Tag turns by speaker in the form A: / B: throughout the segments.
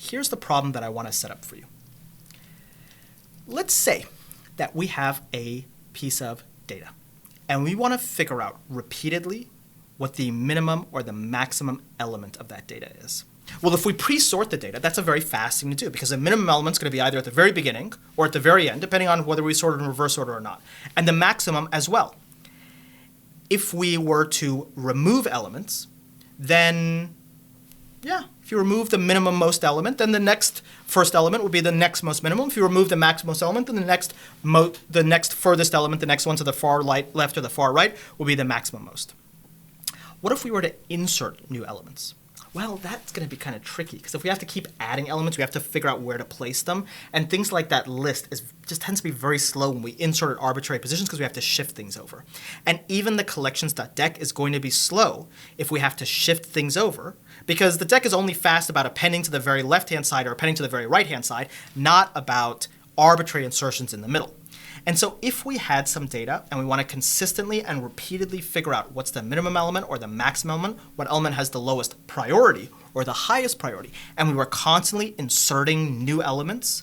A: here's the problem that I want to set up for you. Let's say that we have a piece of data, and we want to figure out repeatedly what the minimum or the maximum element of that data is. Well, if we pre-sort the data, that's a very fast thing to do because the minimum element is going to be either at the very beginning or at the very end, depending on whether we sort it in reverse order or not, and the maximum as well. If we were to remove elements, then if you remove the minimum most element, then the next first element would be the next most minimum. If you remove the maximum element, then the next furthest element, the next one to the far left or the far right, will be the maximum most. What if we were to insert new elements? Well, that's going to be kind of tricky because if we have to keep adding elements, we have to figure out where to place them. And things like that list just tends to be very slow when we insert at arbitrary positions because we have to shift things over. And even the collections.deque is going to be slow if we have to shift things over because the deque is only fast about appending to the very left-hand side or appending to the very right-hand side, not about arbitrary insertions in the middle. And so if we had some data and we want to consistently and repeatedly figure out what's the minimum element or the maximum element, what element has the lowest priority or the highest priority, and we were constantly inserting new elements,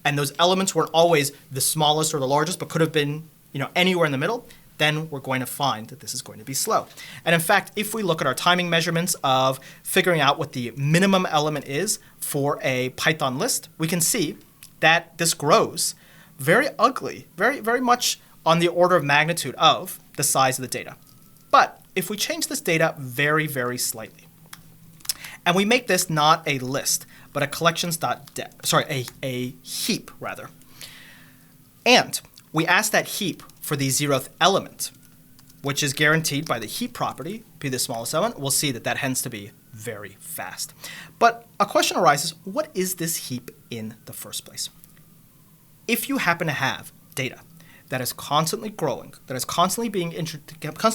A: and those elements weren't always the smallest or the largest, but could have been anywhere in the middle, then we're going to find that this is going to be slow. And in fact, if we look at our timing measurements of figuring out what the minimum element is for a Python list, we can see that this grows very ugly, very, very much on the order of magnitude of the size of the data. But if we change this data very, very slightly, and we make this not a list, but a a heap rather, and we ask that heap for the 0th element, which is guaranteed by the heap property, be the smallest element, we'll see that tends to be very fast. But a question arises, what is this heap in the first place? If you happen to have data that is constantly growing, that is constantly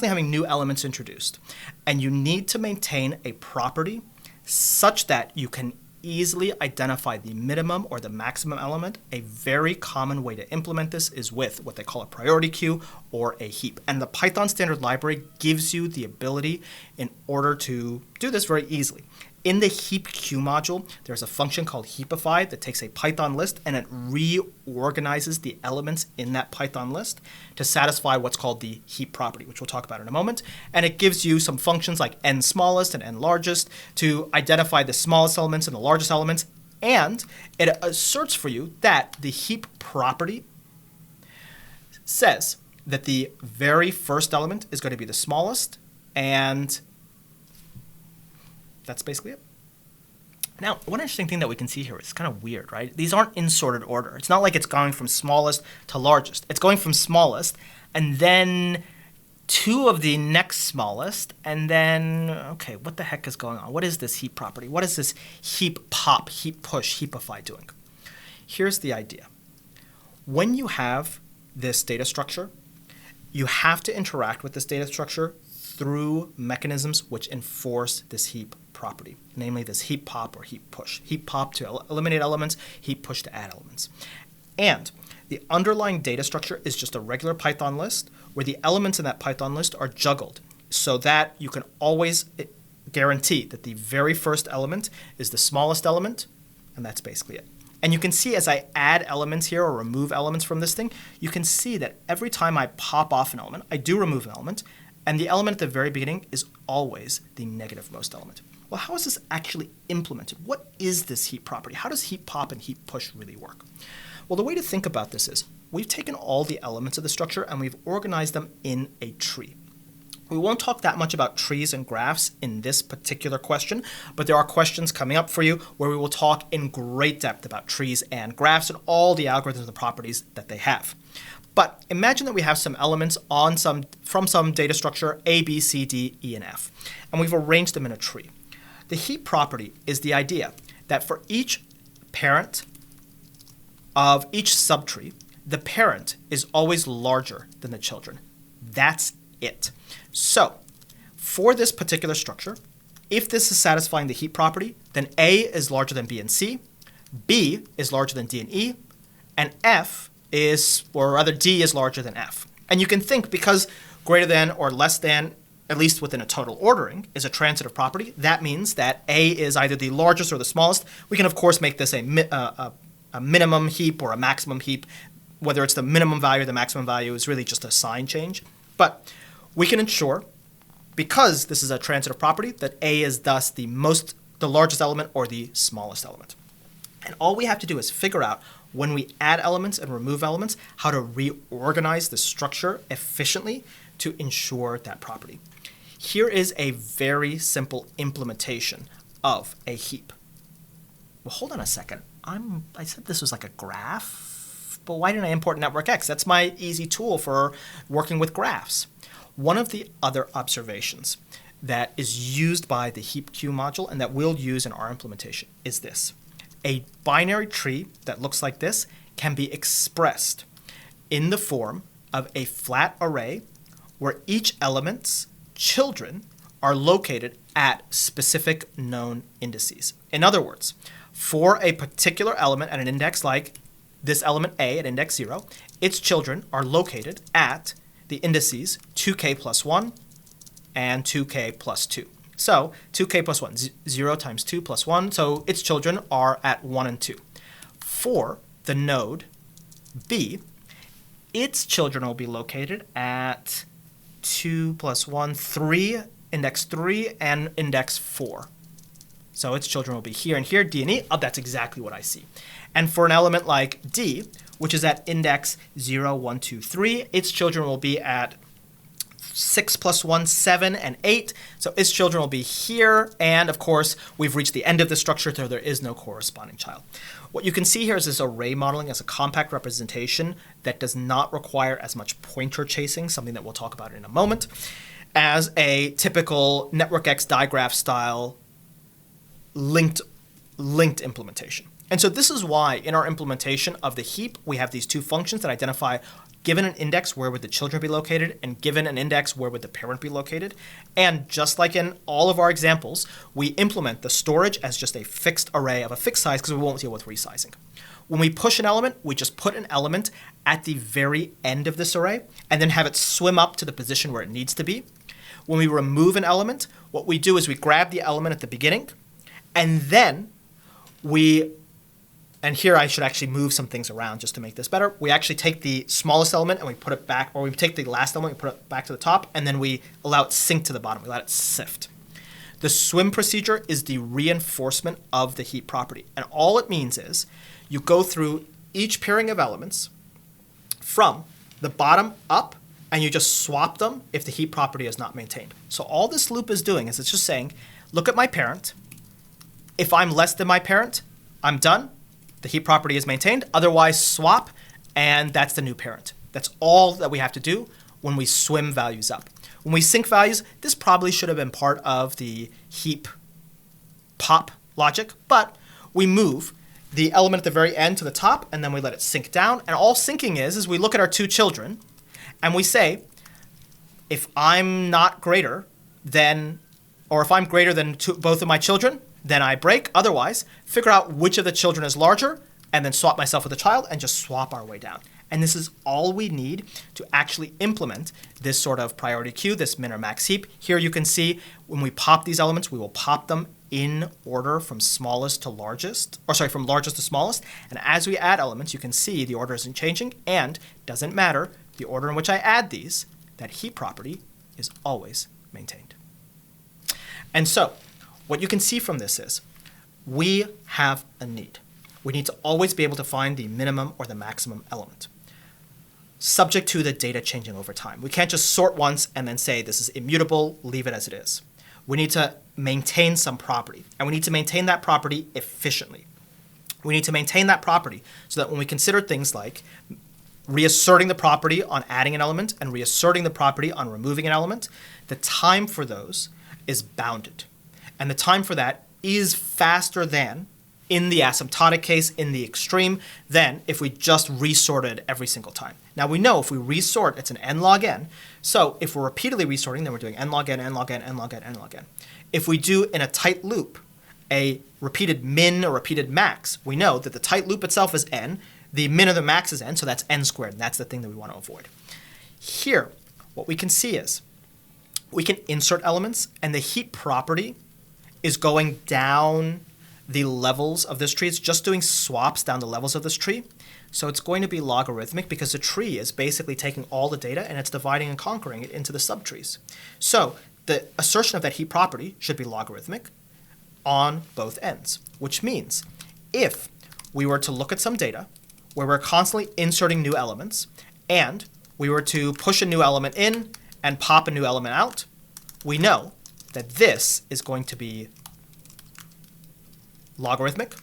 A: having new elements introduced, and you need to maintain a property such that you can easily identify the minimum or the maximum element, a very common way to implement this is with what they call a priority queue or a heap. And the Python standard library gives you the ability in order to do this very easily. In the heap queue module, there's a function called heapify that takes a Python list and it reorganizes the elements in that Python list to satisfy what's called the heap property, which we'll talk about in a moment. And it gives you some functions like n smallest and n largest to identify the smallest elements and the largest elements. And it asserts for you that the heap property says that the very first element is going to be the smallest, and that's basically it. Now, one interesting thing that we can see here is kind of weird, right? These aren't in sorted order. It's not like it's going from smallest to largest. It's going from smallest and then 2 of the next smallest, and then, okay, what the heck is going on? What is this heap property? What is this heap pop, heap push, heapify doing? Here's the idea. When you have this data structure, you have to interact with this data structure through mechanisms which enforce this heap property, namely this heap pop or heap push. Heap pop to eliminate elements, heap push to add elements. And the underlying data structure is just a regular Python list where the elements in that Python list are juggled so that you can always guarantee that the very first element is the smallest element, and that's basically it. And you can see as I add elements here or remove elements from this thing, you can see that every time I pop off an element, I do remove an element, and the element at the very beginning is always the negative most element. Well, how is this actually implemented? What is this heap property? How does heap pop and heap push really work? Well, the way to think about this is we've taken all the elements of the structure and we've organized them in a tree. We won't talk that much about trees and graphs in this particular question, but there are questions coming up for you where we will talk in great depth about trees and graphs and all the algorithms and the properties that they have. But imagine that we have some elements from some data structure A, B, C, D, E, and F, and we've arranged them in a tree. The heap property is the idea that for each parent of each subtree, the parent is always larger than the children. That's it. So for this particular structure, if this is satisfying the heap property, then A is larger than B and C, B is larger than D and E, and D is larger than F. And you can think because greater than or less than at least within a total ordering, is a transitive property. That means that A is either the largest or the smallest. We can, of course, make this a minimum heap or a maximum heap. Whether it's the minimum value or the maximum value is really just a sign change. But we can ensure, because this is a transitive property, that A is thus the largest element or the smallest element. And all we have to do is figure out, when we add elements and remove elements, how to reorganize the structure efficiently to ensure that property. Here is a very simple implementation of a heap. Well, hold on a second. I said this was like a graph, but why didn't I import network X? That's my easy tool for working with graphs. One of the other observations that is used by the heap queue module and that we'll use in our implementation is this. A binary tree that looks like this can be expressed in the form of a flat array where each element's children are located at specific known indices. In other words, for a particular element at an index like this element A at index 0, its children are located at the indices 2k plus 1 and 2k plus 2. So 2k plus 1, 0 times 2 plus 1, so its children are at 1 and 2. For the node B, its children will be located at 2 plus 1, 3, index 3, and index 4. So its children will be here and here, D and E. Oh, that's exactly what I see. And for an element like D, which is at index 0, 1, 2, 3, its children will be at 6 plus 1, 7, and 8. So its children will be here. And of course, we've reached the end of the structure, so there is no corresponding child. What you can see here is this array modeling as a compact representation that does not require as much pointer chasing, something that we'll talk about in a moment, as a typical network X digraph style linked implementation. And so this is why in our implementation of the heap, we have these two functions that identify, given an index, where would the children be located, and given an index, where would the parent be located. And just like in all of our examples, we implement the storage as just a fixed array of a fixed size because we won't deal with resizing. When we push an element, we just put an element at the very end of this array and then have it swim up to the position where it needs to be. When we remove an element, what we do is we grab the element at the beginning, and then and here I should actually move some things around just to make this better. We actually take the smallest element and we put it back, or we take the last element, we put it back to the top, and then we allow it sink to the bottom. We let it sift. The swim procedure is the reinforcement of the heap property. And all it means is you go through each pairing of elements from the bottom up, and you just swap them if the heap property is not maintained. So all this loop is doing is it's just saying, look at my parent. If I'm less than my parent, I'm done. The heap property is maintained. Otherwise, swap, and that's the new parent. That's all that we have to do when we swim values up. When we sync values, this probably should have been part of the heap pop logic, but we move the element at the very end to the top, and then we let it sink down. And all syncing is we look at our two children, and we say, if I'm not greater than, or if I'm greater than both of my children, then I break. Otherwise, figure out which of the children is larger, and then swap myself with a child, and just swap our way down. And this is all we need to actually implement this sort of priority queue, this min or max heap. Here you can see when we pop these elements, we will pop them in order from smallest to largest, or sorry, from largest to smallest. And as we add elements, you can see the order isn't changing, and doesn't matter the order in which I add these, that heap property is always maintained. And so, what you can see from this is we have a need. We need to always be able to find the minimum or the maximum element, subject to the data changing over time. We can't just sort once and then say this is immutable, leave it as it is. We need to maintain some property, and we need to maintain that property efficiently. We need to maintain that property so that when we consider things like reasserting the property on adding an element and reasserting the property on removing an element, the time for those is bounded. And the time for that is faster than, in the asymptotic case, in the extreme, than if we just resorted every single time. Now we know if we resort, it's an n log n. So if we're repeatedly resorting, then we're doing n log n, n log n, n log n, n log n. If we do in a tight loop a repeated min or repeated max, we know that the tight loop itself is n, the min or the max is n, so that's n squared, and that's the thing that we want to avoid. Here, what we can see is we can insert elements, and the heap property is going down the levels of this tree. It's just doing swaps down the levels of this tree. So it's going to be logarithmic because the tree is basically taking all the data and it's dividing and conquering it into the subtrees. So the assertion of that heap property should be logarithmic on both ends, which means if we were to look at some data where we're constantly inserting new elements and we were to push a new element in and pop a new element out, we know that this is going to be logarithmic.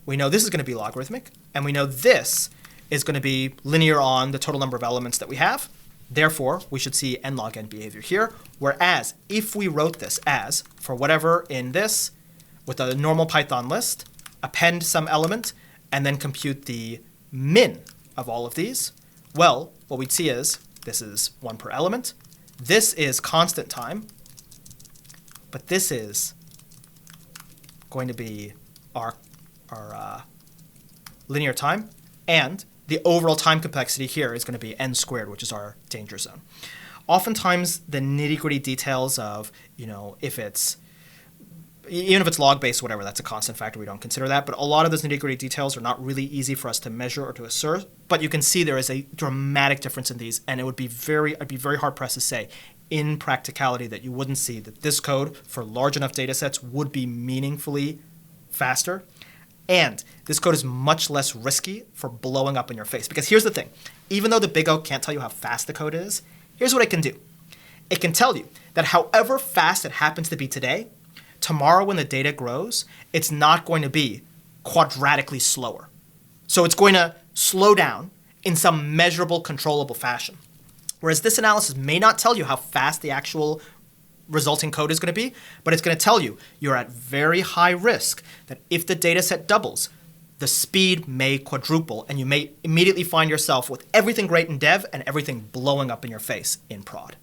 A: We know this is going to be logarithmic, and we know this is going to be linear on the total number of elements that we have. Therefore, we should see n log n behavior here, whereas if we wrote this as, for whatever in this, with a normal Python list, append some element, and then compute the min of all of these, well, what we'd see is this is 1 per element. This is constant time, but this is going to be our linear time, and the overall time complexity here is going to be n squared, which is our danger zone. Oftentimes, the nitty-gritty details of, if it's, even if it's log-based, whatever, that's a constant factor, we don't consider that, but a lot of those nitty-gritty details are not really easy for us to measure or to assert, but you can see there is a dramatic difference in these, and I'd be very hard-pressed to say in practicality that you wouldn't see that this code for large enough data sets would be meaningfully faster. And this code is much less risky for blowing up in your face. Because here's the thing. Even though the big O can't tell you how fast the code is, here's what it can do. It can tell you that however fast it happens to be today, tomorrow when the data grows, it's not going to be quadratically slower. So it's going to slow down in some measurable, controllable fashion. Whereas this analysis may not tell you how fast the actual resulting code is going to be, but it's going to tell you you're at very high risk that if the data set doubles, the speed may quadruple, and you may immediately find yourself with everything great in dev and everything blowing up in your face in prod.